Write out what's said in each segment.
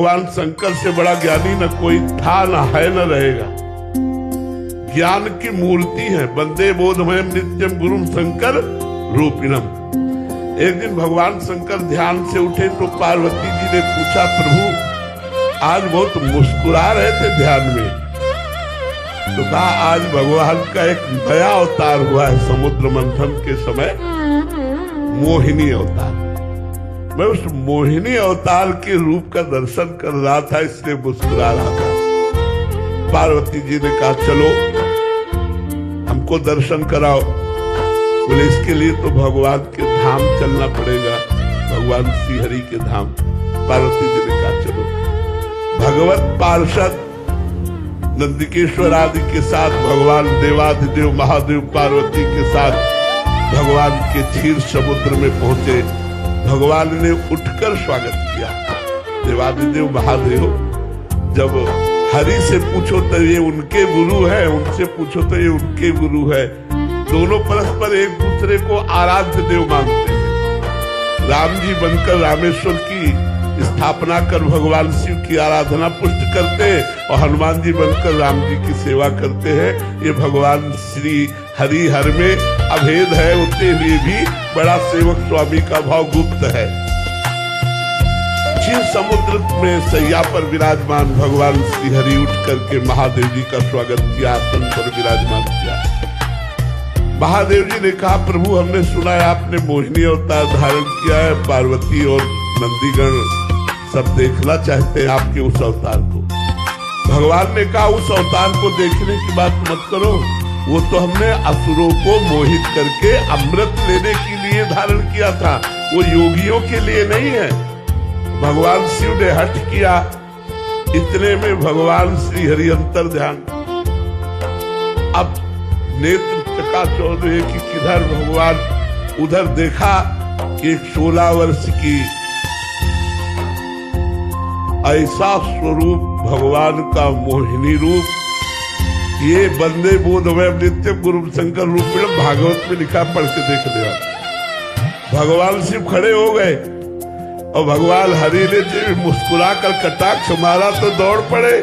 भगवान शंकर से बड़ा ज्ञानी न कोई था, न है, न रहेगा। ज्ञान की मूर्ति है। वंदे बोधमयम नित्यम गुरुम शंकर रूपिणम। एक दिन भगवान शंकर ध्यान से उठे तो पार्वती जी ने पूछा, प्रभु आज बहुत मुस्कुरा रहे थे ध्यान में। तो कहा आज भगवान का एक नया अवतार हुआ है समुद्र मंथन के समय, मोहिनी अवतार। मैं उस मोहिनी अवतार के रूप का दर्शन कर रहा था, इसलिए मुस्कुरा रहा था। पार्वती जी ने कहा चलो हमको दर्शन कराओ। बोले इसके लिए तो भगवान के धाम चलना पड़ेगा, भगवान श्री हरि के धाम। पार्वती जी ने कहा चलो। भगवत पार्षद नंदिकेश्वर आदि के साथ भगवान देवाधिदेव महादेव पार्वती के साथ भगवान के क्षीर समुद्र में पहुंचे। भगवान ने उठकर स्वागत किया। देवाधिदेव महादेव जब हरि से पूछो तो ये उनके गुरु है, उनसे पूछो तो ये उनके गुरु है। दोनों परस्पर एक दूसरे को आराध्य देव मानते हैं। राम जी बनकर रामेश्वर की स्थापना कर भगवान शिव की आराधना पुष्ट करते हैं और हनुमान जी बनकर राम जी की सेवा करते हैं। ये भगवान श्री हरि हर में अभेद है, होते हुए भी बड़ा सेवक स्वामी का भाव गुप्त है। क्षीर समुद्र में सैया पर विराजमान भगवान श्री हरि उठ करके महादेव जी का स्वागत किया, आसन पर विराजमान किया। महादेव जी ने कहा, प्रभु हमने सुना है आपने मोहिनी अवतार धारण किया है, पार्वती और नंदीगण सब देखना चाहते हैं आपके उस अवतार को। भगवान ने कहा उस अवतार को देखने की बात मत करो, वो तो हमने असुरों को मोहित करके अमृत लेने के लिए धारण किया था, वो योगियों के लिए नहीं है। भगवान शिव ने हठ किया। इतने में भगवान श्री हरि अंतर ध्यान। अब नेत्र चकाचौंध हुए कि किधर भगवान, उधर देखा कि एक 16 वर्ष की ऐसा स्वरूप भगवान का मोहिनी रूप। ये वंदे बोधमयम नित्यम गुरुम शंकर रूपिणम भागवत में लिखा, पढ़ के देख लिया। भगवान शिव खड़े हो गए और भगवान हरि ने जब मुस्कुरा कर कटाक्ष मारा तो दौड़ पड़े।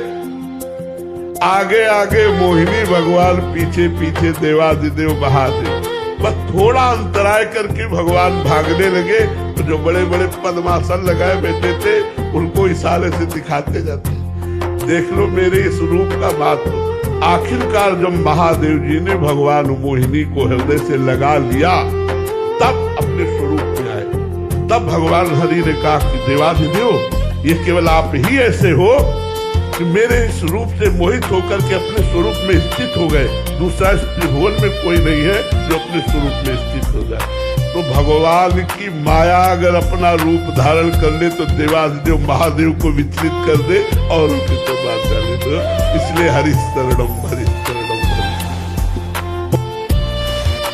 आगे आगे मोहिनी भगवान, पीछे पीछे देवाधिदेव महादेव। बस थोड़ा अंतराय करके भगवान भागने लगे तो जो बड़े बड़े पद्मासन लगाए बैठे थे उनको इशारे से दिखाते जाते, देख लो मेरे इस रूप का महत्व। आखिरकार जब महादेव जी ने भगवान मोहिनी को हृदय से लगा लिया तब अपने स्वरूप में आए। तब भगवान हरि ने कहा कि देवाधिदेव ये केवल आप ही ऐसे हो कि मेरे इस रूप से मोहित होकर के अपने स्वरूप में स्थित हो गए। दूसरा इस त्रिभुवन में कोई नहीं है जो अपने स्वरूप में स्थित हो जाए। तो भगवान की माया अगर अपना रूप धारण कर ले तो देवाधिदेव महादेव को विचलित कर दे और उनके तो बात डाले। तो इसलिए हरि शरणम हरि।